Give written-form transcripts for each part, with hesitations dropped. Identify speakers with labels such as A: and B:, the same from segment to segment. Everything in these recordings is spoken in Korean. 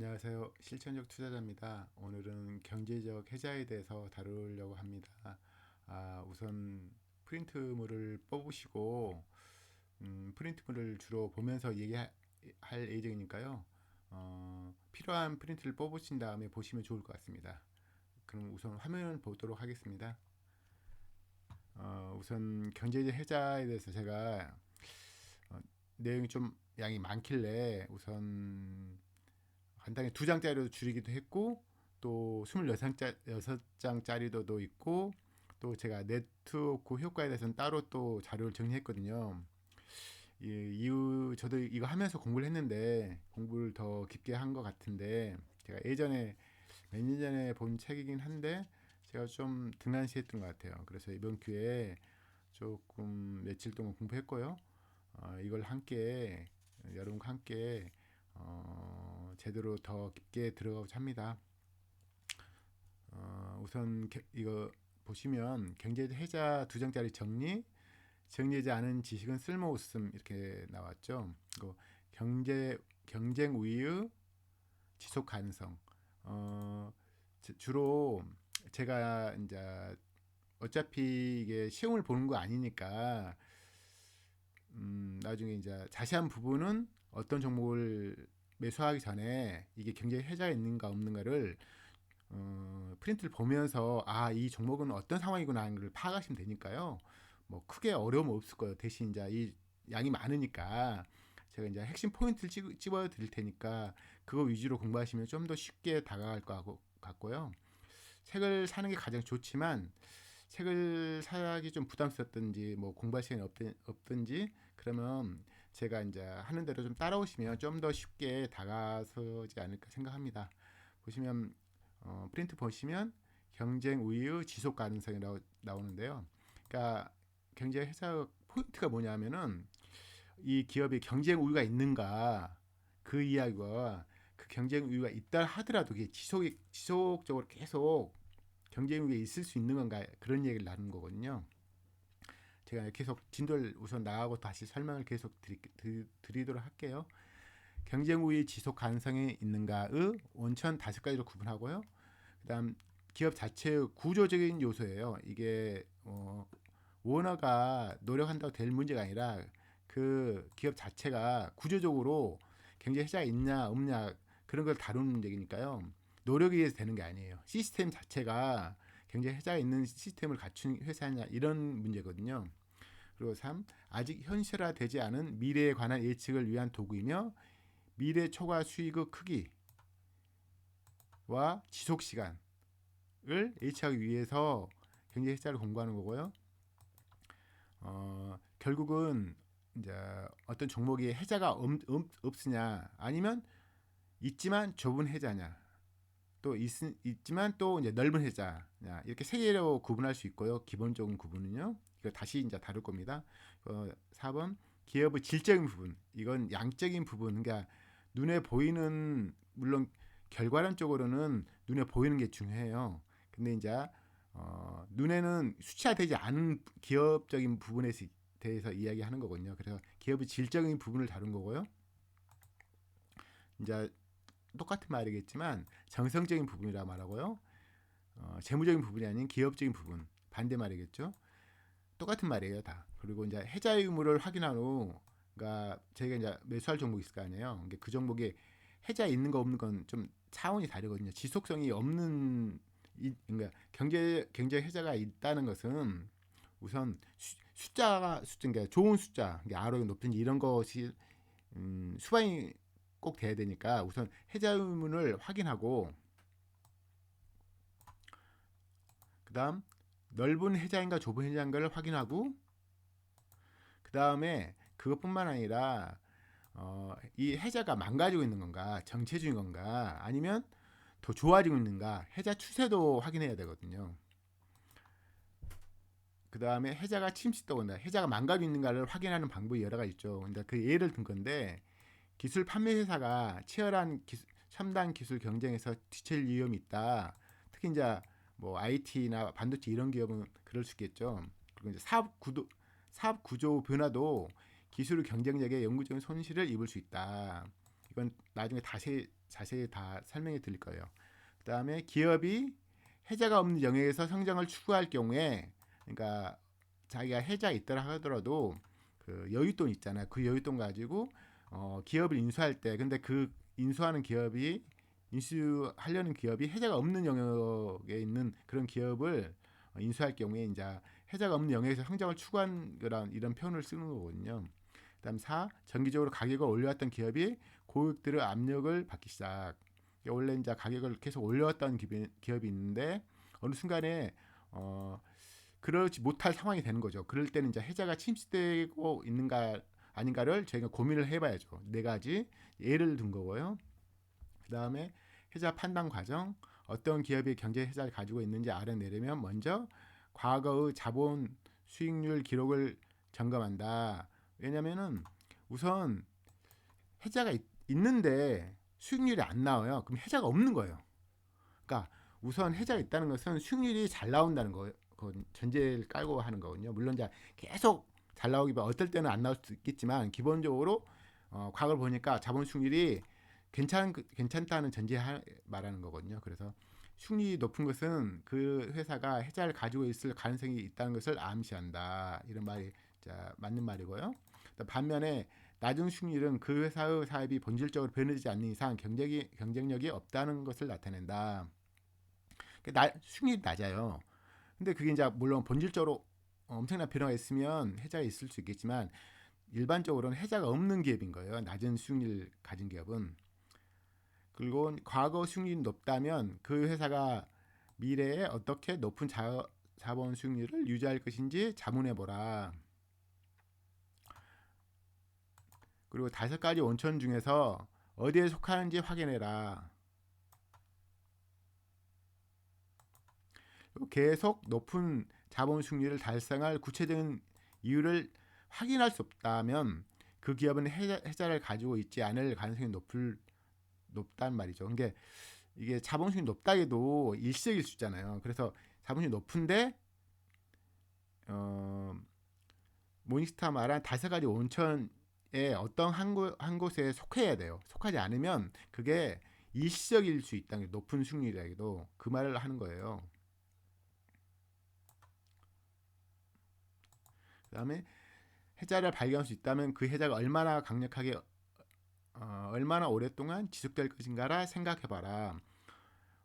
A: 안녕하세요. 실천적 투자자입니다. 오늘은 경제적 해자에 대해서 다루려고 합니다. 우선 프린트물을 뽑으시고 프린트물을 주로 보면서 얘기할 예정이니까요. 필요한 프린트를 뽑으신 다음에 보시면 좋을 것 같습니다. 그럼 우선 화면을 보도록 하겠습니다. 우선 경제적 해자에 대해서 제가 내용이 좀 양이 많길래 우선 간단히 두 장짜리로 줄이기도 했고 또 26장짜리도 있고 또 제가 네트워크 효과에 대해서는 따로 또 자료를 정리했거든요. 이후 저도 이거 하면서 공부를 했는데 공부를 더 깊게 한 것 같은데 제가 예전에 몇 년 전에 본 책이긴 한데 제가 좀 등한시했던 것 같아요. 그래서 이번 기회에 조금 며칠 동안 공부했고요. 이걸 함께 여러분과 함께 제대로 더 깊게 들어가고자 합니다. 우선 이거 보시면 경제적 해자 두 장짜리 정리되지 않은 지식은 쓸모없음 이렇게 나왔죠. 그리고 경쟁 우위의 지속 가능성. 주로 제가 이제 어차피 이게 시험을 보는 거 아니니까 나중에 이제 자세한 부분은 어떤 종목을 매수하기 전에 이게 경제 해자가 있는가 없는가를 프린트를 보면서 이 종목은 어떤 상황이구나 하는 걸 파악하시면 되니까요. 뭐 크게 어려움 없을 거예요. 대신 이제 이 양이 많으니까 제가 이제 핵심 포인트를 집어 드릴 테니까 그거 위주로 공부하시면 좀 더 쉽게 다가갈 것 같고요. 책을 사는 게 가장 좋지만 책을 사기 좀 부담스럽든지 뭐 공부할 시간이 없든지 그러면 제가 이제 하는 대로 좀 따라오시면 좀 더 쉽게 다가서지 않을까 생각합니다. 보시면 프린트 보시면 경쟁 우위의 지속 가능성이라고 나오는데요. 그러니까 경제 회사 포인트가 뭐냐면은 이 기업이 경쟁 우위가 있는가 그 이야기와 그 경쟁 우위가 있다 하더라도 그게 지속적으로 계속 경쟁 우위가 있을 수 있는 건가 그런 얘기를 나누는 거거든요. 제가 계속 진도를 우선 나가고 다시 설명을 계속 드리도록 할게요. 경쟁 우위 지속 가능성이 있는가의 원천 다섯 가지로 구분하고요. 그다음 기업 자체의 구조적인 요소예요. 이게 오너가 노력한다고 될 문제가 아니라 그 기업 자체가 구조적으로 경제 해자가 있냐 없냐 그런 걸 다루는 문제니까요. 노력에 의해서 되는 게 아니에요. 시스템 자체가 경제 해자가 있는 시스템을 갖춘 회사냐 이런 문제거든요. 그리고 3. 아직 현실화되지 않은 미래에 관한 예측을 위한 도구이며 미래 초과 수익의 크기와 지속 시간을 예측하기 위해서 경제 해자를 공부하는 거고요. 결국은 이제 어떤 종목이 해자가 없으냐 아니면 있지만 좁은 해자냐 또 있지만 또 이제 넓은 해자냐 이렇게 세 개로 구분할 수 있고요. 기본적인 구분은요. 이거 다시 이제 다룰 겁니다. 4번 기업의 질적인 부분 이건 양적인 부분 그러니까 눈에 보이는 물론 결과론적으로는 눈에 보이는 게 중요해요. 근데 이제 눈에는 수치화되지 않은 기업적인 부분에 대해서 이야기하는 거거든요. 그래서 기업의 질적인 부분을 다룬 거고요. 이제 똑같은 말이겠지만 정성적인 부분이라 말하고요. 재무적인 부분이 아닌 기업적인 부분 반대 말이겠죠. 똑같은 말이에요 다. 그리고 이제 해자 의무를 확인한 후, 그러니까 저희가 이제 매수할 종목이 있을 거 아니에요. 그 종목에 해자 있는 거 없는 건 좀 차원이 다르거든요. 지속성이 없는 그러니까 경제 해자가 있다는 것은 우선 숫자가 그러니까 좋은 숫자, 그러니까 ROE 높든지 이런 것이 수반이 꼭 돼야 되니까 우선 해자 의무를 확인하고 그다음 넓은 해자인가 좁은 해자인가를 확인하고 그 다음에 그것뿐만 아니라 이 해자가 망가지고 있는 건가 정체 중인 건가 아니면 더 좋아지고 있는가 해자 추세도 확인해야 되거든요. 그 다음에 해자가 침식되고 있나 해자가 망가지고 있는가를 확인하는 방법이 여러 가지 있죠. 근데 그 예를 든 건데 기술 판매 회사가 치열한 첨단 기술 경쟁에서 뒤처질 위험이 있다. 특히 이제 뭐 IT나 반도체 이런 기업은 그럴 수 있겠죠. 그리고 이제 사업 구조 변화도 기술 경쟁력에 영구적인 손실을 입을 수 있다. 이건 나중에 자세히 다 설명해 드릴 거예요. 그 다음에 기업이 해자가 없는 영역에서 성장을 추구할 경우에, 그러니까 자기가 해자 있더라 하더라도 그 여윳돈 있잖아요. 그 여윳돈 가지고 기업을 인수할 때, 근데 그 인수하려는 기업이 해자가 없는 영역에 있는 그런 기업을 인수할 경우에 이제 해자가 없는 영역에서 성장을 추구한 이런 표현을 쓰는 거거든요. 그다음 4. 정기적으로 가격을 올려왔던 기업이 고객들의 압력을 받기 시작. 원래 이제 가격을 계속 올려왔던 기업이 있는데 어느 순간에 그러지 못할 상황이 되는 거죠. 그럴 때는 이제 해자가 침식되고 있는가 아닌가를 저희가 고민을 해봐야죠. 네 가지 예를 든 거고요. 그 다음에 해자 판단 과정, 어떤 기업이 경제 해자를 가지고 있는지 알아내려면 먼저 과거의 자본 수익률 기록을 점검한다. 왜냐면은 우선 해자가 있는데 수익률이 안 나와요. 그럼 해자가 없는 거예요. 그러니까 우선 해자가 있다는 것은 수익률이 잘 나온다는 거 전제를 깔고 하는 거거든요. 물론 이제 계속 잘 나오기보다 어떨 때는 안 나올 수도 있겠지만 기본적으로 과거를 보니까 자본 수익률이 괜찮다는 전제 말하는 거거든요. 그래서 수익률이 높은 것은 그 회사가 해자를 가지고 있을 가능성이 있다는 것을 암시한다. 이런 말이 맞는 말이고요. 반면에 낮은 수익률은 그 회사의 사업이 본질적으로 변하지 않는 이상 경쟁력이 없다는 것을 나타낸다. 수익률이 낮아요. 근데 그게 이제 물론 본질적으로 엄청난 변화가 있으면 해자가 있을 수 있겠지만 일반적으로는 해자가 없는 기업인 거예요. 낮은 수익률 가진 기업은. 그리고 과거 수익률이 높다면 그 회사가 미래에 어떻게 높은 자본 수익률을 유지할 것인지 자문해 보라. 그리고 5가지 원천 중에서 어디에 속하는지 확인해라. 계속 높은 자본 수익률을 달성할 구체적인 이유를 확인할 수 없다면 그 기업은 해자를 가지고 있지 않을 가능성이 높단 말이죠. 그러니까 이게 자본 수익률이 높다 해도 일시적일 수 있잖아요. 그래서 자본 수익률이 높은데 모닝스타 말한 5가지 원천에 어떤 한 곳에 속해야 돼요. 속하지 않으면 그게 일시적일 수 있다는 게 높은 수익률이라도 그 말을 하는 거예요. 그 다음에 해자를 발견할 수 있다면 그 해자가 얼마나 강력하게 얼마나 오랫동안 지속될 것인가를 생각해봐라.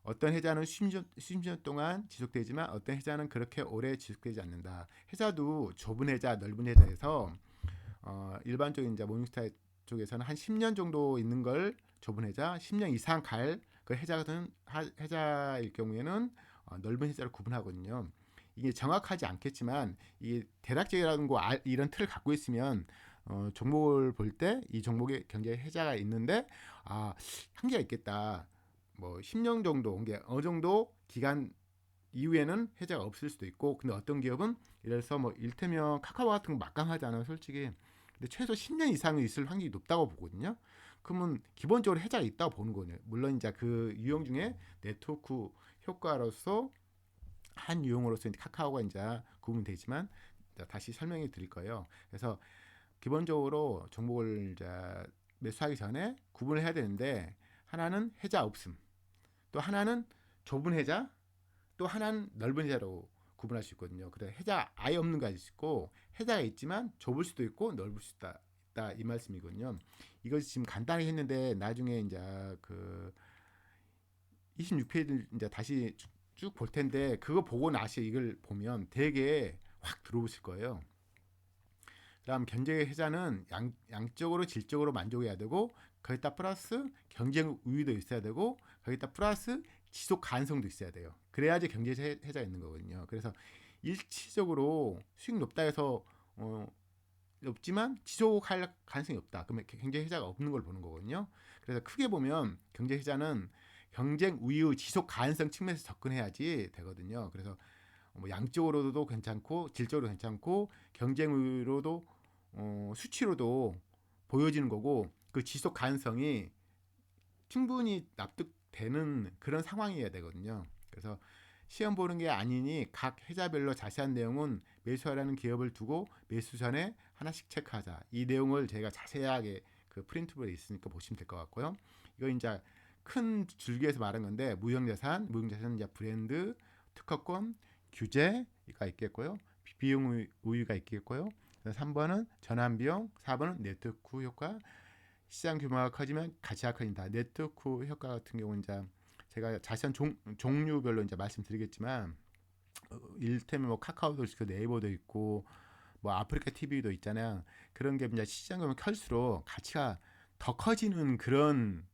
A: 어떤 해자는 수십 년 동안 지속되지만 어떤 해자는 그렇게 오래 지속되지 않는다. 해자도 좁은 해자, 넓은 해자에서 일반적인 이제 모닝스타 쪽에서는 한 10년 정도 있는 걸 좁은 해자, 10년 이상 갈 그 해자일 경우에는 넓은 해자로 구분하거든요. 이게 정확하지 않겠지만 이게 대략적이라는 거 이런 틀을 갖고 있으면 종목을 볼 때 이 종목에 경제 해자가 있는데 한계가 있겠다. 뭐 10년 정도, 이게 어느 정도 기간 이후에는 해자가 없을 수도 있고, 근데 어떤 기업은 이래서 뭐 일테면 카카오 같은 거 막강하잖아요, 솔직히. 근데 최소 10년 이상은 있을 확률이 높다고 보거든요. 그러면 기본적으로 해자가 있다고 보는 거예요. 물론 이제 그 유형 중에 네트워크 효과로서 한 유형으로서 이제 카카오가 이제 구분되지만 다시 설명해 드릴 거예요. 그래서 기본적으로 종목을 이제 매수하기 전에 구분을 해야 되는데, 하나는 해자 없음, 또 하나는 좁은 해자, 또 하나는 넓은 해자로 구분할 수 있거든요. 그래서 해자 아예 없는 거 있고, 해자가 있지만 좁을 수도 있고 넓을 수도 있다 이 말씀이거든요. 이것이 지금 간단히 했는데 나중에 이제 그 26페이지 이제 다시 쭉 볼 텐데, 그거 보고 나서 이걸 보면 되게 확 들어오실 거예요. 그다음 경제 해자는 양적으로 질적으로 만족해야 되고, 거기다 플러스 경쟁 우위도 있어야 되고, 거기다 플러스 지속 가능성도 있어야 돼요. 그래야지 경제 해자가 있는 거거든요. 그래서 일시적으로 수익 높다 해서 높지만 지속할 가능성이 없다. 그러면 경제 해자가 없는 걸 보는 거거든요. 그래서 크게 보면 경제 해자는 경쟁 우위의 지속 가능성 측면에서 접근해야지 되거든요. 그래서 뭐 양적으로도 괜찮고 질적으로 괜찮고 경쟁 우위로도 수치로도 보여지는 거고, 그 지속 가능성이 충분히 납득되는 그런 상황이어야 되거든요. 그래서 시험 보는 게 아니니 각 해자별로 자세한 내용은 매수하라는 기업을 두고 매수 전에 하나씩 체크하자. 이 내용을 제가 자세하게 그 프린트블에 있으니까 보시면 될 것 같고요. 이거 이제 큰 줄기에서 말한 건데 무형자산, 무형자산은 이제 브랜드, 특허권, 규제가 있겠고요. 비용 우위가 있겠고요. 3번은 전환비용, 4번은 네트워크 효과. 시장 규모가 커지면 가치가 커진다. 네트워크 효과 같은 경우는 이제 제가 자세한 종류별로 이제 말씀드리겠지만 일테면 뭐 카카오도 있고 네이버도 있고 뭐 아프리카 TV도 있잖아요. 그런 게 이제 시장 규모 클수록 가치가 더 커지는 그런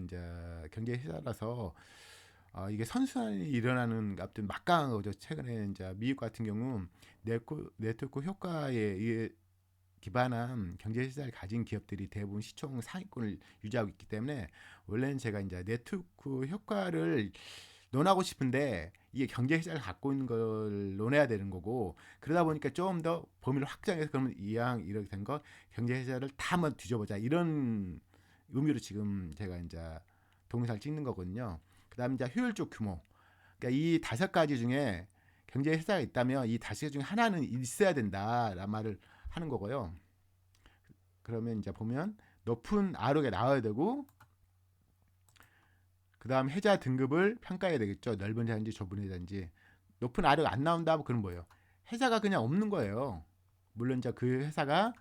A: 이제 경제 회사라서 이게 선순환이 일어나는 값도 막강한 거죠. 최근에 이제 미국 같은 경우 네트워크 효과에 기반한 경제 시장을 가진 기업들이 대부분 시총 상위권을 유지하고 있기 때문에 원래는 제가 이제 네트워크 효과를 논하고 싶은데 이게 경제 시장을 갖고 있는 걸 논해야 되는 거고 그러다 보니까 좀 더 범위를 확장해서 그러면 이왕 이렇게 된 거 경제 시장을 다 한번 뒤져보자 이런 의미로 지금 제가 이제 동영상을 찍는 거거든요. 그다음에 이제 효율적 규모. 그러니까 이 5가지 중에 경제 회사가 있다면 이 5가지 중에 하나는 있어야 된다라는 말을 하는 거고요. 그러면 이제 보면 높은 ROE가 나와야 되고 그다음 해자 등급을 평가해야 되겠죠. 넓은 회사인지 좁은 회사인지. 높은 ROE가 안 나온다면 그건 뭐예요? 회사가 그냥 없는 거예요. 물론 이제 그 회사가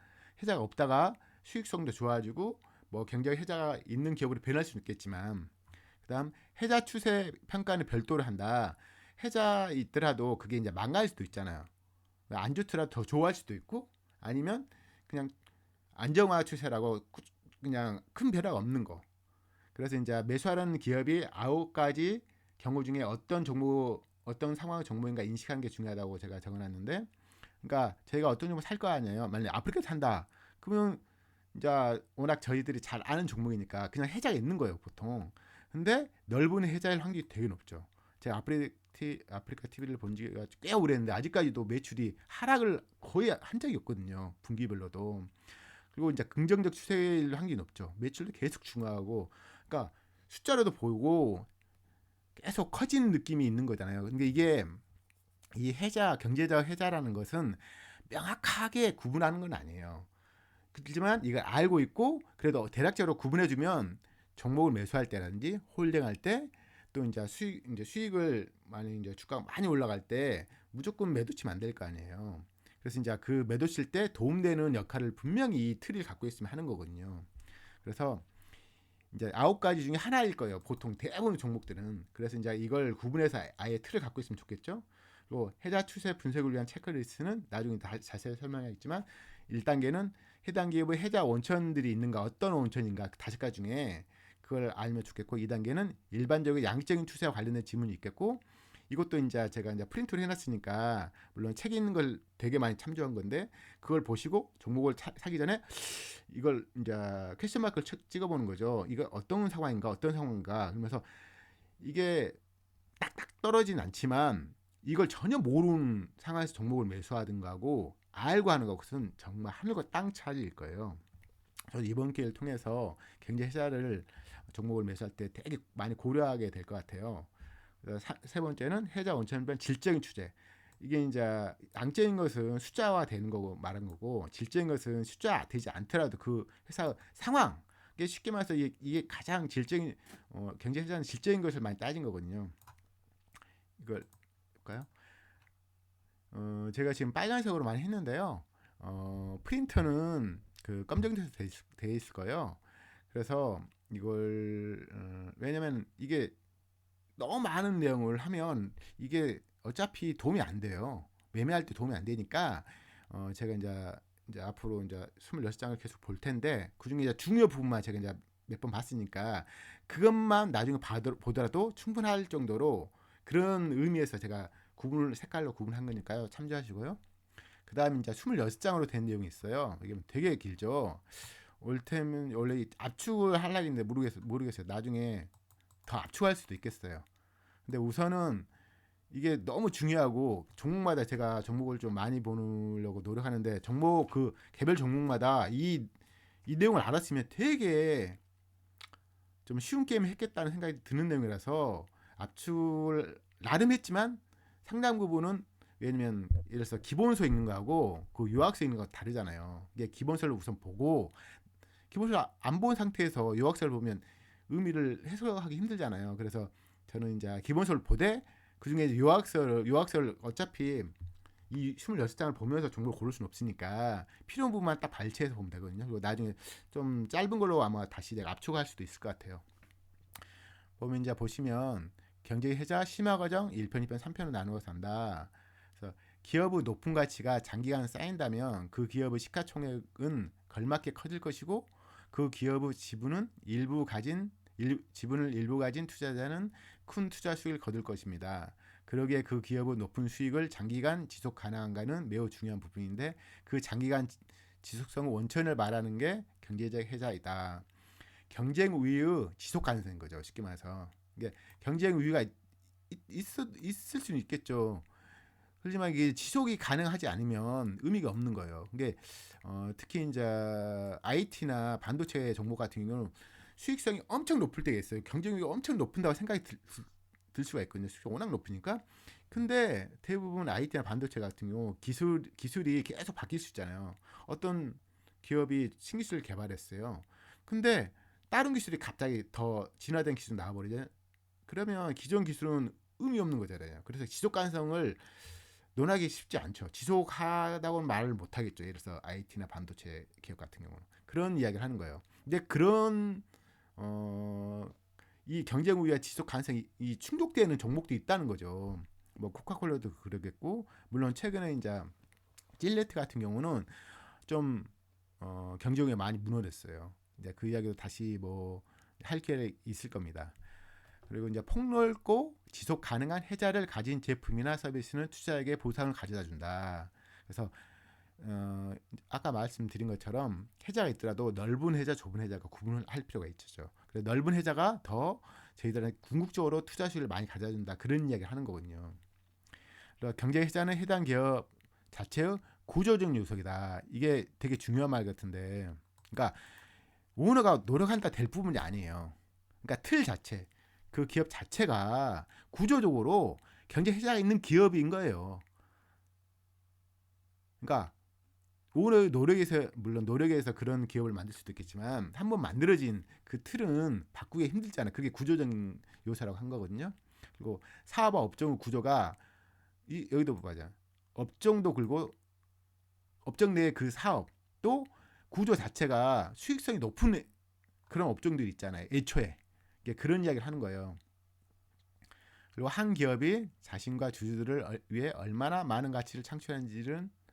A: 없다가 수익성도 좋아지고 뭐 경제적 해자가 있는 기업으로 변할 수는 있겠지만 그다음 해자 추세 평가는 별도로 한다. 해자 있더라도 그게 이제 망가질 수도 있잖아요. 안 좋더라도 더 좋아할 수도 있고 아니면 그냥 안정화 추세라고 그냥 큰 변화가 없는 거. 그래서 이제 매수하라는 기업이 9가지 경우 중에 어떤 상황의 종목인가 인식하는 게 중요하다고 제가 적어놨는데, 그러니까 저희가 어떤 종목 살 거 아니에요. 만약에 아프리카 산다. 그러면 이제 워낙 저희들이 잘 아는 종목이니까 그냥 해자가 있는 거예요, 보통. 근데 넓은 해자일 확률이 되게 높죠. 제가 아프리카 TV를 본 지가 꽤 오래됐는데 아직까지도 매출이 하락을 거의 한 적이 없거든요. 분기별로도. 그리고 이제 긍정적 추세일 확률이 높죠. 매출도 계속 증가하고, 그러니까 숫자로도 보고 계속 커지는 느낌이 있는 거잖아요. 근데 이게 이 경제적 해자라는 것은 명확하게 구분하는 건 아니에요. 그렇지만 이걸 알고 있고 그래도 대략적으로 구분해주면 종목을 매수할 때라든지 홀딩할 때 또 이제 수익을 많이 이제 주가가 많이 올라갈 때 무조건 매도 치면 안 될 거 아니에요. 그래서 이제 그 매도 칠 때 도움되는 역할을 분명히 이 틀을 갖고 있으면 하는 거거든요. 그래서 이제 9가지 중에 하나일 거예요. 보통 대부분 종목들은. 그래서 이제 이걸 구분해서 아예 틀을 갖고 있으면 좋겠죠. 그리고 해자 추세 분석을 위한 체크리스트는 나중에 자세히 설명하겠지만 1단계는 해당 기업의 해자 원천들이 있는가 어떤 원천인가 5가지 중에 그걸 알면 좋겠고 2단계는 일반적인 양적인 추세와 관련된 지문이 있겠고 이것도 이제 제가 이제 프린트를 해놨으니까 물론 책에 있는 걸 되게 많이 참조한 건데 그걸 보시고 종목을 사기 전에 이걸 이제 퀘스천 마크를 찍어보는 거죠. 이거 어떤 상황인가 그러면서 이게 딱딱 떨어지진 않지만 이걸 전혀 모르는 상황에서 종목을 매수하든가 하고 알고 하는 것은 정말 하늘과 땅 차이일 거예요. 저는 이번 기회를 통해서 경제 해자를 종목을 매수할 때 되게 많이 고려하게 될 것 같아요. 세 번째는 해자 원천변 질적인 추재. 이게 이제 양적인 것은 숫자화 되는 거고 말한 거고 질적인 것은 숫자 되지 않더라도 그 회사 상황. 이게 쉽게 말해서 이게 가장 질적인 경제 회사는 질적인 것을 많이 따진 거거든요. 이걸 볼까요? 제가 지금 빨간색으로 많이 했는데요. 프린터는 그 검정색으로 돼 있을 거예요. 그래서 이걸 왜냐면 이게 너무 많은 내용을 하면 이게 어차피 도움이 안 돼요. 매매할 때 도움이 안 되니까 제가 이제 앞으로 이제 26장을 계속 볼 텐데 그중에 이제 중요 부분만 제가 이제 몇 번 봤으니까 그것만 나중에 보더라도 충분할 정도로 그런 의미에서 제가 색깔로 구분한 거니까요. 참조하시고요. 그 다음에 이제 26장으로 된 내용이 있어요. 이게 되게 길죠. 올테면 원래 압축을 하려고 했는데 모르겠어요. 나중에 더 압축할 수도 있겠어요. 근데 우선은 이게 너무 중요하고 종목마다 제가 종목을 좀 많이 보려고 노력하는데 종목 그 개별 종목마다 이 내용을 알았으면 되게 좀 쉬운 게임을 했겠다는 생각이 드는 내용이라서 압축을 나름 했지만 상당 부분은 왜냐면 예를 들어서 기본서 있는 거하고 그 요약서 있는 거 다르잖아요. 이게 기본서를 우선 보고 기본적으로 안 본 상태에서 요약서를 보면 의미를 해석하기 힘들잖아요. 그래서 저는 이제 기본서를 보되 그 중에 요약서를 어차피 이 26장을 보면서 정보를 고를 수는 없으니까 필요한 부분만 딱 발췌해서 보면 되거든요. 그리고 나중에 좀 짧은 걸로 아마 다시 내가 압축할 수도 있을 것 같아요. 보면 이제 보시면 경제의 해자 심화 과정 1편, 2편, 3편으로 나누어서 한다. 그래서 기업의 높은 가치가 장기간 쌓인다면 그 기업의 시가총액은 걸맞게 커질 것이고 그 기업의 지분을 일부 가진 투자자는 큰 투자 수익을 거둘 것입니다. 그러기에 그 기업의 높은 수익을 장기간 지속 가능한가는 매우 중요한 부분인데 그 장기간 지속성 원천을 말하는 게 경제적 해자이다. 경쟁 우위의 지속 가능성인 거죠. 쉽게 말해서. 이게 경쟁 우위가 있을 수는 있겠죠. 하지만 이게 지속이 가능하지 않으면 의미가 없는 거예요. 이게 특히 이제 IT나 반도체 정보 같은 경우는 수익성이 엄청 높을 때가 있어요. 경쟁력이 엄청 높은다고 생각이 들 수가 있거든요. 수익이 워낙 높으니까. 근데 대부분 IT나 반도체 같은 경우 기술이 계속 바뀔 수 있잖아요. 어떤 기업이 신기술을 개발했어요. 근데 다른 기술이 갑자기 더 진화된 기술이 나와버리잖아요. 그러면 기존 기술은 의미 없는 거잖아요. 그래서 지속 가능성을 논하기 쉽지 않죠. 지속하다고는 말을 못 하겠죠. 예를 들어서 IT나 반도체 기업 같은 경우는 그런 이야기를 하는 거예요. 근데 그런 이 경쟁 우위와 지속 가능성이 이 충족되는 종목도 있다는 거죠. 뭐 코카콜라도 그러겠고 물론 최근에 이제 찔레트 같은 경우는 좀 경쟁이 많이 무너졌어요. 이제 그 이야기도 다시 뭐 할 기회가 있을 겁니다. 그리고 이제 폭넓고 지속 가능한 해자를 가진 제품이나 서비스는 투자에게 보상을 가져다 준다. 그래서 아까 말씀드린 것처럼 해자가 있더라도 넓은 해자, 좁은 해자가 구분을 할 필요가 있죠. 그래서 넓은 해자가 더 저희들은 궁극적으로 투자 수익을 많이 가져다 준다. 그런 이야기를 하는 거거든요. 그래서 경제 해자는 해당 기업 자체의 구조적 요소이다. 이게 되게 중요한 말 같은데, 그러니까 오너가 노력한다 될 부분이 아니에요. 그러니까 틀 자체, 그 기업 자체가 구조적으로 경제 해자가 있는 기업인 거예요. 그러니까 오너의 노력에서 물론 노력에서 그런 기업을 만들 수도 있겠지만 한번 만들어진 그 틀은 바꾸기 힘들잖아요. 그게 구조적인 요소라고 한 거거든요. 그리고 사업과 업종 구조가 여기도 보자. 업종도 그리고 업종 내의 그 사업 또 구조 자체가 수익성이 높은 그런 업종들이 있잖아요. 애초에 그런 이야기를 하는 거예요. 그리고 한 기업이 자신과 주주들을 위해 얼마나 많은 가치를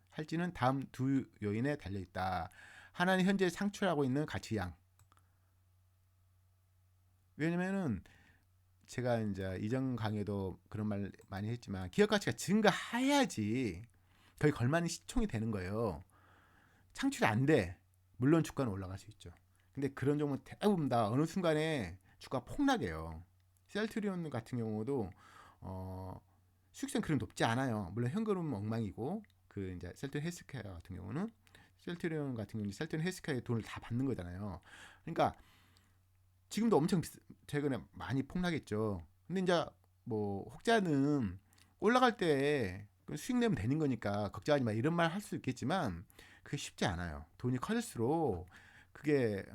A: 할지는 다음 두 요인에 달려 있다. 하나는 현재 창출하고 있는 가치양. 왜냐면은 제가 이제 이전 강의도 그런 말 많이 했지만 기업 가치가 증가해야지 거의 걸맞는 시총이 되는 거예요. 창출이 안 돼. 물론 주가는 올라갈 수 있죠. 근데 그런 종목은 대부분 다 어느 순간에 주가 폭락해요. 셀트리온 같은 경우도 수익성 그리 높지 않아요. 물론 현금은 엉망이고 그 이제 셀트리온 헬스케어 같은 경우는 셀트리온 헬스케어에 돈을 다 받는 거잖아요. 그러니까 지금도 엄청 최근에 많이 폭락했죠. 근데 이제 뭐 혹자는 올라갈 때 수익 내면 되는 거니까 걱정하지 마 이런 말 할 수 있겠지만 그게 쉽지 않아요. 돈이 커질수록 그게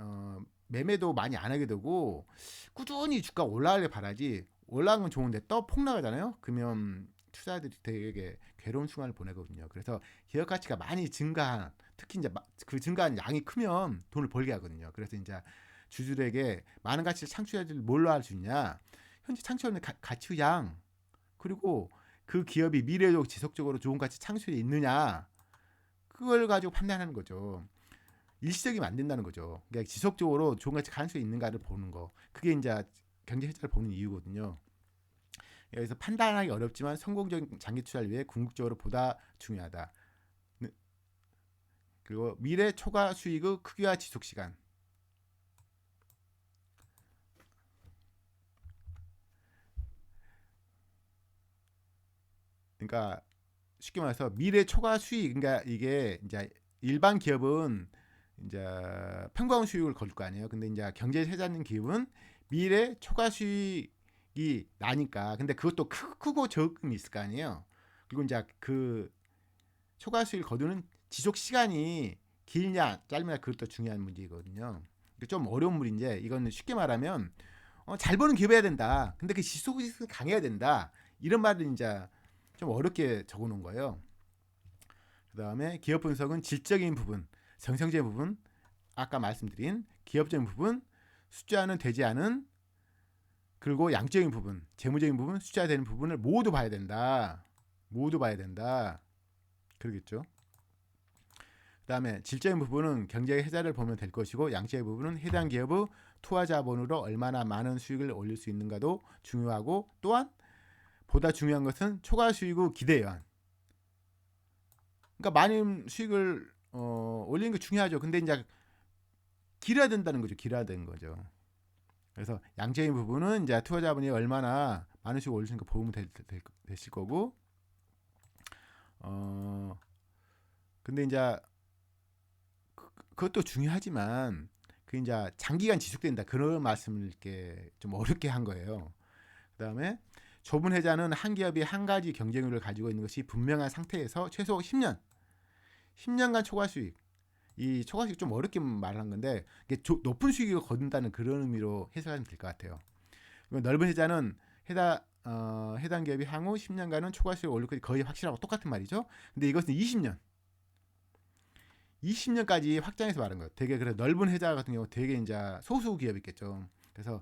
A: 매매도 많이 안 하게 되고 꾸준히 주가 올라가길 바라지 올라간 건 좋은데 또 폭락하잖아요. 그러면 투자자들이 되게 괴로운 순간을 보내거든요. 그래서 기업 가치가 많이 증가한 특히 이제 그 증가한 양이 크면 돈을 벌게 하거든요. 그래서 이제 주주들에게 많은 가치를 창출하지 뭘로 할 수 있냐? 현재 창출하는 가치 양 그리고 그 기업이 미래적 지속적으로 좋은 가치 창출이 있느냐 그걸 가지고 판단하는 거죠. 일시적이면 안 된다는 거죠. 그러니까 지속적으로 좋은 가치 가능성이 있는가를 보는 거. 그게 이제 경제 해자를 보는 이유거든요. 여기서 판단하기 어렵지만 성공적인 장기 투자를 위해 궁극적으로 보다 중요하다. 그리고 미래 초과 수익의 크기와 지속 시간. 그러니까 쉽게 말해서 미래 초과 수익. 그러니까 이게 이제 일반 기업은 이제 평범한 수익을 거둘 거 아니에요. 근데 이제 경제 세자는 기업은 미래 초과 수익이 나니까. 근데 그것도 크고 적음이 있을 거 아니에요. 그리고 이제 그 초과 수익을 거두는 지속 시간이 길냐 짧냐 그것도 중요한 문제거든요. 좀 어려운 물인데 이거는 쉽게 말하면 잘 버는 기업해야 된다. 근데 그 지속이 강해야 된다. 이런 말을 이제 좀 어렵게 적어놓은 거예요. 그 다음에 기업 분석은 질적인 부분, 정성적인 부분, 아까 말씀드린 기업적인 부분, 숫자는 되지 않은, 그리고 양적인 부분, 재무적인 부분, 숫자 되는 부분을 모두 봐야 된다. 모두 봐야 된다. 그러겠죠. 그 다음에 질적인 부분은 경제의 해자를 보면 될 것이고, 양적인 부분은 해당 기업의 투하 자본으로 얼마나 많은 수익을 올릴 수 있는가도 중요하고, 또한 보다 중요한 것은 초과 수익의 기대연. 그러니까 많은 수익을 올리는 게 중요하죠. 근데 이제 길어야 된다는 거죠. 길어야 되는 거죠. 그래서 양적인 부분은 이제 투자 자본이 얼마나 많은 수익을 올릴 수 있는가 보면 되실 거고, 근데 이제 그것도 중요하지만 그 이제 장기간 지속된다 그런 말씀을 이렇게 좀 어렵게 한 거예요. 그다음에 좁은 해자는 한 기업이 한 가지 경쟁력을 가지고 있는 것이 분명한 상태에서 최소 10년간 초과 수익. 이 초과 수익 좀 어렵게 말한 건데 이게 높은 수익을 거둔다는 그런 의미로 해석하면 될 것 같아요. 넓은 해자는 해당 기업이 향후 10년간은 초과 수익을 올릴 것이 거의 확실하고 똑같은 말이죠. 근데 이것은 20년까지 확장해서 말한 거예요. 되게 그래 넓은 해자 같은 경우 되게 이제 소수 기업이겠죠. 그래서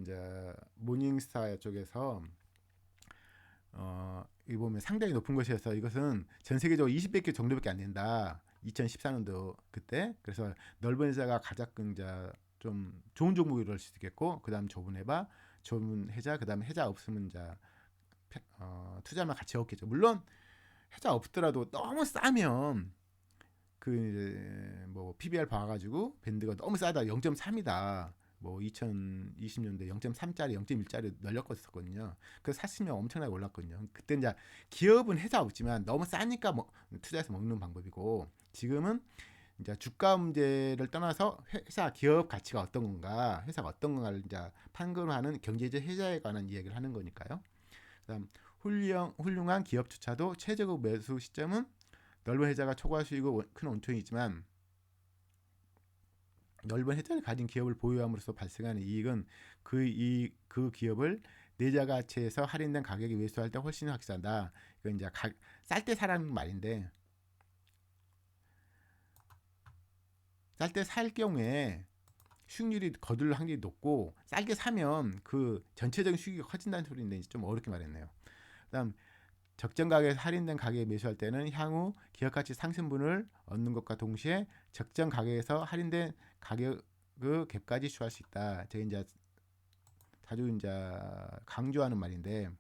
A: 이제 모닝스타 쪽에서 이 보면 상당히 높은 것이어서 이것은 전 세계적으로 20개 정도밖에 안 된다. 2014년도 그때. 그래서 넓은 해자가 가장 좀 좋은 종목이럴 수 있겠고, 그다음 좁은 해자, 그다음 해자 없으면 이제 투자만 같이 없겠죠. 물론 해자 없더라도 너무 싸면 뭐 PBR 봐가지고 밴드가 너무 싸다 0.3이다 뭐 2020년대 0.3짜리 0.1짜리 널렸었거든요. 그래서 샀으면 엄청나게 올랐거든요. 그때 이제 기업은 회사 없지만 너무 싸니까 투자해서 먹는 방법이고, 지금은 이제 주가 문제를 떠나서 회사 기업 가치가 어떤 건가, 회사가 어떤 건가를 이제 판단하는 경제적 해자에 관한 이야기를 하는 거니까요. 그다음 훌륭한 기업조차도 최저급 매수 시점은 넓은 해자가 초과 수익의 큰 원천이지만 넓은 해자를 가진 기업을 보유함으로써 발생하는 이익은 그 기업을 내자 가치에서 할인된 가격에 매수할 때 훨씬 확실하다. 이건 이제 쌀 때 사라는 말인데, 쌀 때 살 경우에 수익률이 거둘 확률이 높고, 쌀게 사면 그 전체적인 수익이 커진다는 소리인데 좀 어렵게 말했네요. 그다음 적정 가격에서 할인된 가격에 매수할 때는 향후 기업 가치 상승분을 얻는 것과 동시에 적정 가격에서 할인된 가격의 갭까지 취할 수 있다. 제가 이제 자주 이제 강조하는 말인데,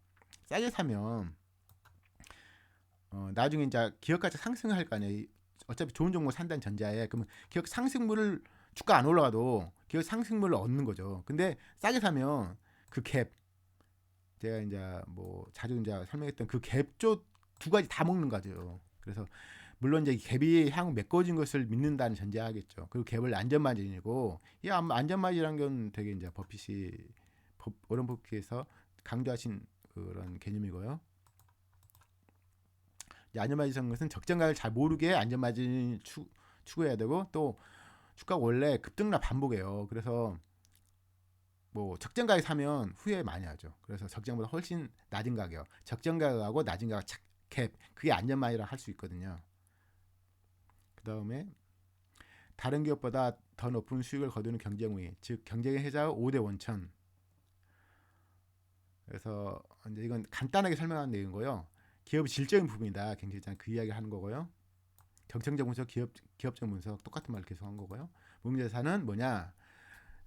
A: 싸게 사면 나중에 이제 기업 가치 상승할 거 아니에요. 어차피 좋은 종목 산다는 전자에, 그러면 기업 상승분을 주가 안 올라가도 기업 상승분을 얻는 거죠. 근데 싸게 사면 그 갭, 제가 이제 뭐 자주 이제 설명했던 그 갭조 두 가지 다 먹는 거죠. 그래서 물론 이제 갭이 향후 메꿔진 것을 믿는다는 전제하겠죠. 그리고 갭을 안전마진이고, 이 안전마진이라는 건 되게 이제 버핏이 워런 버핏에서 강조하신 그런 개념이고요. 안전마진이라는 것은 적정 가격을 잘 모르게 안전마진을 추구해야 되고, 또 주가가 원래 급등락 반복해요. 그래서 뭐 적정 가격 사면 후회 많이 하죠. 그래서 적정보다 훨씬 낮은 가격, 적정 가격하고 낮은 가격 갭, 그게 안전마진이라 할 수 있거든요. 그 다음에 다른 기업보다 더 높은 수익을 거두는 경쟁 우위, 즉 경쟁의 해자의 5대 원천. 그래서 이제 이건 간단하게 설명하는 내용이고요. 기업의 질적인 부분이다. 경쟁장 그 이야기 하는 거고요. 경쟁적 분석, 기업적 분석 똑같은 말을 계속 한 거고요. 무형자산은 뭐냐?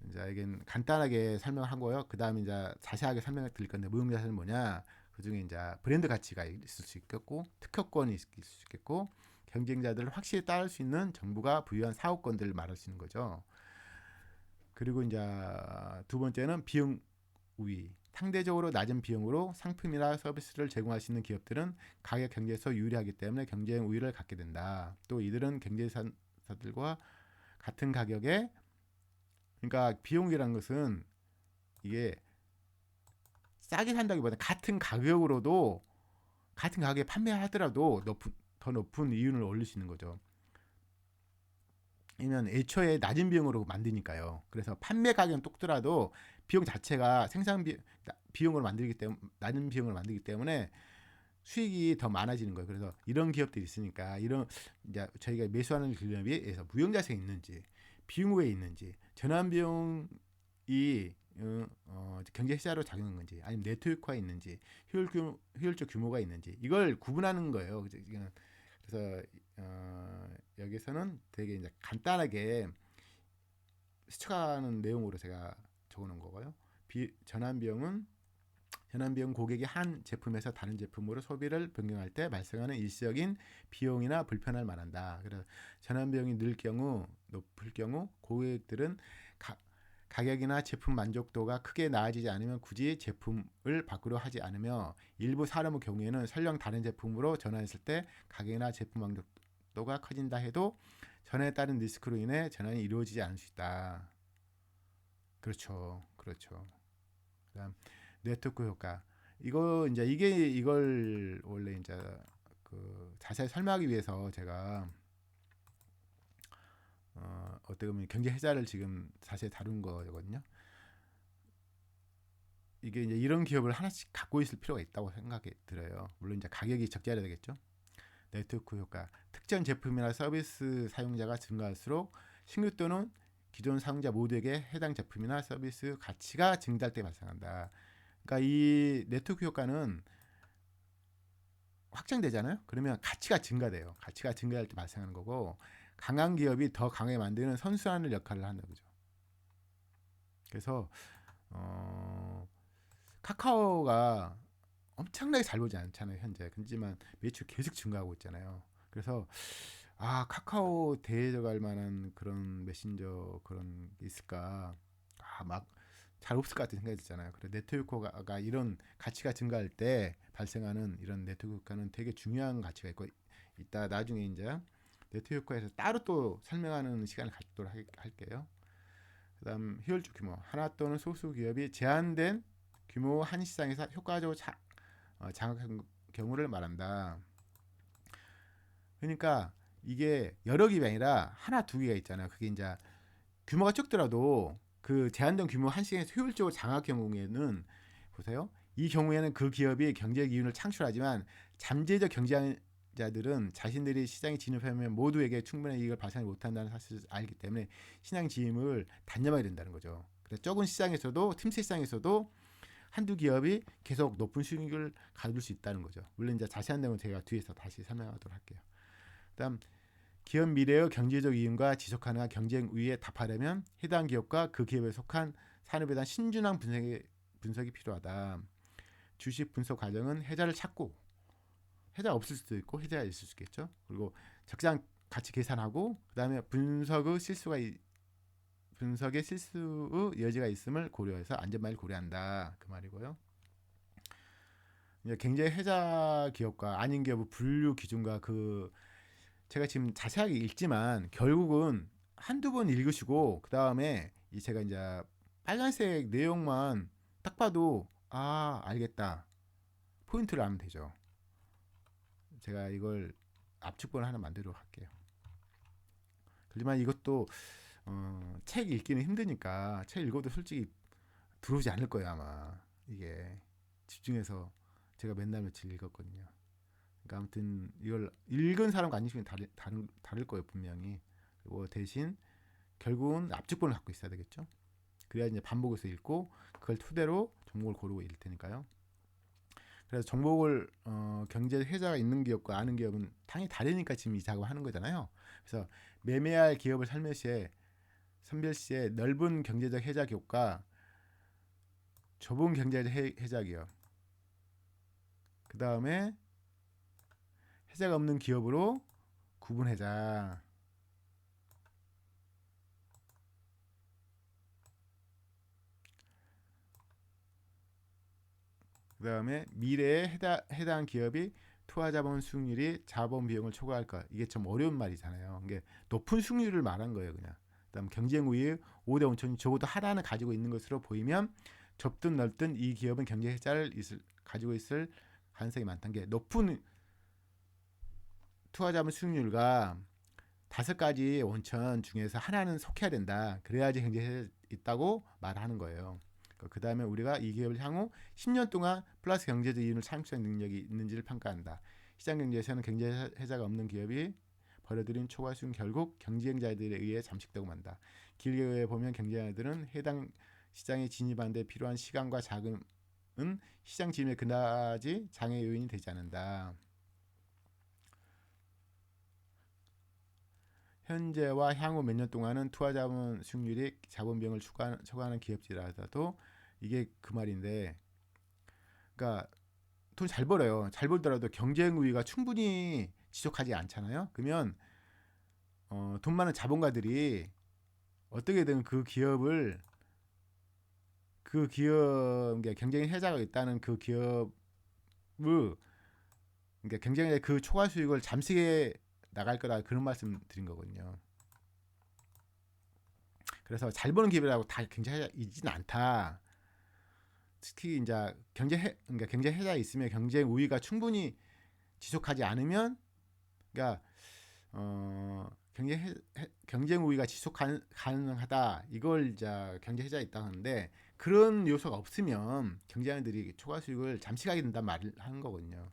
A: 이제 이건 간단하게 설명을 한 거예요. 그 다음에 이제 자세하게 설명을 드릴 건데, 무형자산은 뭐냐? 그 중에 이제 브랜드 가치가 있을 수 있겠고, 특허권이 있을 수 있겠고, 경쟁자들을 확실히 따를 수 있는 정부가 부여한 사업권들을 말할 수 있는 거죠. 그리고 이제 두 번째는 비용 우위. 상대적으로 낮은 비용으로 상품이나 서비스를 제공할 수 있는 기업들은 가격 경쟁에서 유리하기 때문에 경쟁 우위를 갖게 된다. 또 이들은 경쟁사들과 같은 가격에, 그러니까 비용이라는 것은 이게 싸게 산다기보다 같은 가격으로도 같은 가격에 판매하더라도 더 높은 이윤을 올릴 수 있는 거죠. 왜냐면 애초에 낮은 비용으로 만드니까요. 그래서 판매 가격은 똑더라도 비용 자체가 비용으로 만들기 때문에 낮은 비용으로 만들기 때문에 수익이 더 많아지는 거예요. 그래서 이런 기업들이 있으니까 이런 이제 저희가 매수하는 기업에서 무형자산이 있는지 비용에 있는지 전환 비용이 경제 흑자로 작용한 건지 아니면 네트워크가 있는지 효율적 규모가 있는지 이걸 구분하는 거예요. 그래서 여기서는 되게 이제 간단하게 스쳐가는 내용으로 제가 적어놓은 거고요. 전환 비용 고객이 한 제품에서 다른 제품으로 소비를 변경할 때 발생하는 일시적인 비용이나 불편을 말한다. 그래서 전환 비용이 높을 경우 고객들은 가격이나 제품 만족도가 크게 나아지지 않으면 굳이 제품을 바꾸려 하지 않으며 일부 사람의 경우에는 설령 다른 제품으로 전환했을 때 가격이나 제품 만족도가 커진다 해도 전환에 따른 리스크로 인해 전환이 이루어지지 않을 수 있다. 그렇죠. 그다음 네트워크 효과. 이걸 원래 이제 그 자세히 설명하기 위해서 제가 어떻게 보면 경제 흑자를 지금 자세히 다룬 거거든요. 이게 이제 이런 기업을 하나씩 갖고 있을 필요가 있다고 생각이 들어요. 물론 이제 가격이 적재해야 되겠죠. 네트워크 효과. 특정 제품이나 서비스 사용자가 증가할수록 신규 또는 기존 사용자 모두에게 해당 제품이나 서비스 가치가 증가할 때 발생한다. 그러니까 이 네트워크 효과는 확장되잖아요. 그러면 가치가 증가돼요. 가치가 증가할 때 발생하는 거고 강한 기업이 더 강하게 만드는 선순환을 역할을 하는 거죠. 그래서 카카오가 엄청나게 잘 보지 않잖아요 현재. 그렇지만 매출 계속 증가하고 있잖아요. 그래서 카카오 대적할 만한 그런 메신저 그런 게 있을까? 막 잘 없을 것 같은 생각이 들잖아요. 그래서 네트워크가 이런 가치가 증가할 때 발생하는 이런 네트워크는 되게 중요한 가치가 있다. 나중에 이제 네트워크에서 따로 또 설명하는 시간을 갖도록 할게요. 그다음 효율적 규모. 하나 또는 소수 기업이 제한된 규모 한 시장에서 효과적으로 장악한 경우를 말한다. 그러니까 이게 여러 기업이 아니라 하나 두 개가 있잖아요. 그게 이제 규모가 적더라도 그 제한된 규모 한 시장에서 효율적으로 장악 경우에는 보세요. 이 경우에는 그 기업이 경제 기운을 창출하지만 잠재적 경쟁자들은 자신들이 시장에 진입하면 모두에게 충분한 이익을 발생하지 못한다는 사실을 알기 때문에 시장 진입을 단념하게 된다는 거죠. 그래서 적은 시장에서도 틈새 시장에서도 한두 기업이 계속 높은 수익을 가질 수 있다는 거죠. 물론 이제 자세한 내용은 제가 뒤에서 다시 설명하도록 할게요. 그다음 기업 미래의 경제적 이윤과 지속 가능한 경쟁 우위에 답하려면 해당 기업과 그 기업에 속한 산업에 대한 신중한 분석이 필요하다. 주식 분석 과정은 해자를 찾고 해자 없을 수도 있고 해자가 있을 수 있겠죠. 그리고 적정 가치 계산하고 그다음에 분석의 실수의 여지가 있음을 고려해서 안전망을 고려한다. 그 말이고요. 굉장히 해자 기업과 아닌 기업의 분류 기준과 제가 지금 자세하게 읽지만 결국은 한두 번 읽으시고 그 다음에 제가 이제 빨간색 내용만 딱 봐도 알겠다 포인트를 알면 되죠. 제가 이걸 압축본을 하나 만들도록 할게요. 하지만 이것도 책 읽기는 힘드니까 책 읽어도 솔직히 들어오지 않을 거예요 아마. 이게 집중해서 제가 맨날 며칠 읽었거든요. 그러니까 아무튼 이걸 읽은 사람과 안 읽은 사람이 다를 거예요 분명히. 그리고 대신 결국은 압축본을 갖고 있어야 되겠죠. 그래야 이제 반복해서 읽고 그걸 토대로 종목을 고르고 읽을 테니까요. 그래서 종목을 경제 혜자가 있는 기업과 아는 기업은 당연히 다르니까 지금 이 작업을 하는 거잖아요. 그래서 매매할 기업을 선별 시에 넓은 경제적 혜자 기업과 좁은 경제적 혜자 기업, 그 다음에 혜자가 없는 기업으로 구분하자. 그 다음에 미래에 해당 기업이 투하자본 수익률이 자본 비용을 초과할 것. 이게 좀 어려운 말이잖아요. 이게 높은 수익률을 말한 거예요, 그냥. 그다음 경쟁 우위 5대 5천이 적어도 하나는 가지고 있는 것으로 보이면 좁든 넓든 이 기업은 경제 혜자를 가지고 있을 가능성이 많다는 게 높은 투하자본 수익률과 다섯 가지 원천 중에서 하나는 속해야 된다. 그래야지 경제에 있다고 말하는 거예요. 그 다음에 우리가 이 기업을 향후 10년 동안 플러스 경제적 이윤을 창출할 능력이 있는지를 평가한다. 시장 경제에서는 경제 혜자가 없는 기업이 벌어들인 초과수익은 결국 경쟁자들에 의해 잠식되고 만다. 길게 보면 경쟁자들은 해당 시장에 진입하는 데 필요한 시간과 자금은 시장 진입에 그다지 장애 요인이 되지 않는다. 현재와 향후 몇 년 동안은 투하자본 수익률이 자본비용을 초과하는 기업들이라도 이게 그 말인데, 그러니까 돈 잘 벌어요. 잘 벌더라도 경쟁 우위가 충분히 지속하지 않잖아요. 그러면 돈 많은 자본가들이 어떻게든 그 기업 그러니까 경쟁 혜자가 있다는 그 기업을 그러니까 경쟁의 그 초과 수익을 잠식해 나갈 거다 그런 말씀 드린 거거든요. 그래서 잘 버는 기업이라고 다 경쟁이지는 않다. 특히 이제 그러니까 경쟁 혜자 있으면 경쟁 우위가 충분히 지속하지 않으면, 그러니까 경쟁 우위가 지속 가능하다. 이걸 이제 경제 혜자에 있다 하는데, 그런 요소가 없으면 경쟁자들이 초과 수익을 잠식하게 된다 말을 하는 거거든요.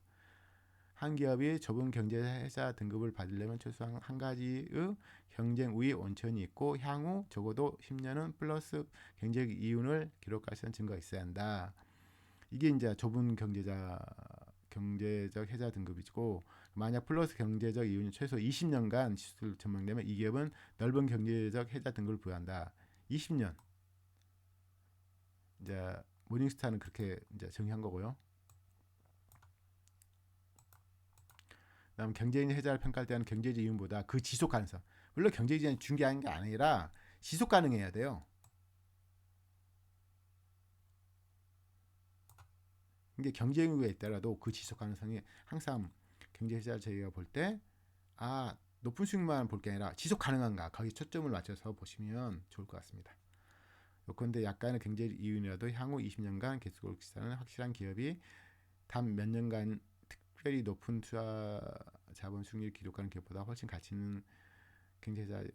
A: 한 기업이 좁은 경제 혜자 등급을 받으려면 최소한 한 가지의 경쟁 우위 원천이 있고 향후 적어도 10년은 플러스 경제적 이윤을 기록할 수 있는 증거가 있어야 한다. 이게 이제 좁은 경제적 혜자 등급이고, 만약 플러스 경제적 이윤이 최소 20년간 지수를 전망되면 이 기업은 넓은 경제적 혜자 등급을 부여한다. 20년. 이제 모닝스타는 그렇게 이제 정의한 거고요. 그다음 경제인 혜자를 평가할 때는 경제적 이윤보다 그 지속 가능성. 물론 경제적 이윤이 중요한 게 아니라 지속 가능해야 돼요. 이게 경쟁 우위에 있더라도 그 지속 가능성이 항상 경제 혜자 저희가 볼 때 높은 수익만 볼 게 아니라 지속 가능한가 거기 초점을 맞춰서 보시면 좋을 것 같습니다. 요컨대 약간의 경제 이윤이라도 향후 20년간 계속 오르기는 확실한 기업이 단 몇 년간 특별히 높은 투자 자본 수익률을 기록하는 기업보다 훨씬 가치는 혜자를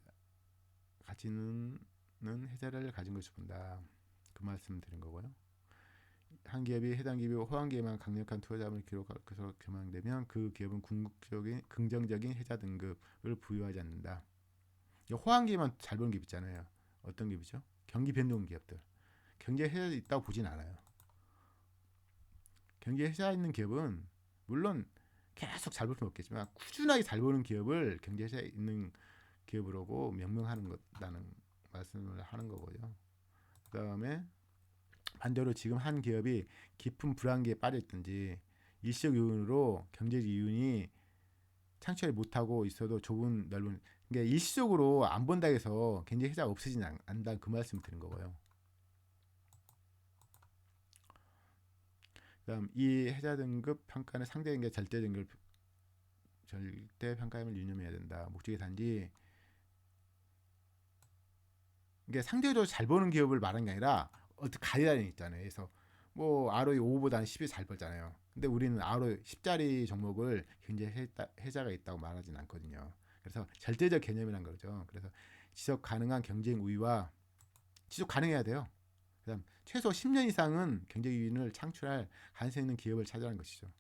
A: 가진 것을 본다. 그 말씀 드린 거고요. 한 기업이 해당 기업이 호황기에만 강력한 투자 자본을 기록해서 개망되면 그 기업은 궁극적인 긍정적인 혜자 등급을 부여하지 않는다. 호황기에만 잘 버는 기업 있잖아요. 어떤 기업이죠? 경기 변동 기업들. 경제 혜자 있다고 보진 않아요. 경제 혜자 있는 기업은 물론 계속 잘 벌 수는 없겠지만 꾸준하게 잘 버는 기업을 경제 혜자 있는 기업으로 명명하는 것다는 말씀을 하는 거고요. 그 다음에 반대로 지금 한 기업이 깊은 불안기에 빠져있든지 일시적 요인으로 경제적 이윤이 창출하지 못하고 있어도 좁은 넓은, 그러니까 일시적으로 안 본다 해서 경제 혜자가 없어지지 않는다 그 말씀을 드린 거고요. 그다음 이 혜자 등급 평가는 상대 경계 절대 평가임을 유념해야 된다. 목적이 단지 이게 상대적으로 잘 버는 기업을 말하는 게 아니라 어떻게 가이드라인이 있잖아요. 그래서 뭐 ROE 5보다는 10이 잘 벌잖아요. 근데 우리는 ROE 10짜리 종목을 굉장히 혜자가 있다고 말하진 않거든요. 그래서 절대적 개념이란 거죠. 그래서 지속 가능한 경쟁 우위와 지속 가능해야 돼요. 그다음 최소 10년 이상은 경제 이윤을 창출할 가능성 있는 기업을 찾아라는 것이죠.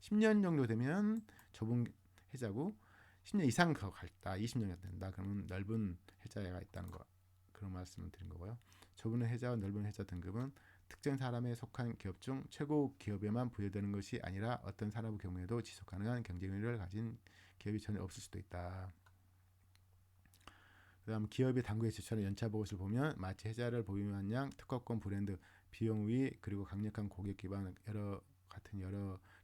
A: 10년 정도 되면 좁은 혜자고 10년 이상 갔다 20년이 된다. 그러면 넓은 혜자가 있다는 거. 그런 말씀을 드린 거고요. 좁은 혜자와 넓은 혜자 등급은 특정 사람에 속한 기업 중 최고 기업에만 부여되는 것이 아니라 어떤 산업의 경우에도 지속 가능한 경쟁력을 가진 기업이 전혀 없을 수도 있다. 그다음 기업이 당국에 제출하는 연차 보고서를 보면 마치 혜자를 보유한 양 특허권 브랜드 비용 우위 그리고 강력한 고객 기반 여러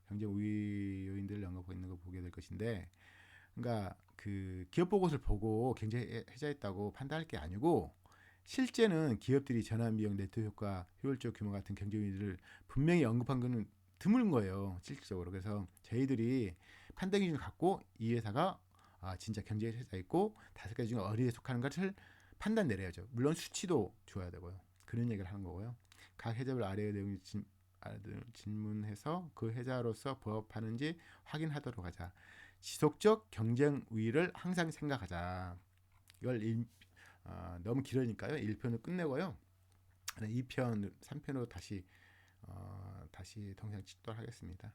A: 경쟁 우위 요인들을 언급하고 있는 걸 보게 될 것인데, 그러니까 그 기업 보고서를 보고 경제 혜자했다고 판단할 게 아니고 실제는 기업들이 전환 비용, 네트 효과, 효율적 규모 같은 경제 요인들을 분명히 언급한 거는 드문 거예요, 실질적으로. 그래서 저희들이 판단 기준을 갖고 이 회사가 진짜 경제 혜자 있고 다섯 가지 중에 어디에 속하는 것을 판단 내려야죠. 물론 수치도 줘야 되고요. 그런 얘기를 하는 거고요. 각 혜자별 아래의 내용을 질문해서 그 혜자로서 부합하는지 확인하도록 하자. 지속적 경쟁 우위를 항상 생각하자. 이걸 너무 길으니까요. 1편을 끝내고요. 2편, 3편으로 다시 동상 찍도록 하겠습니다.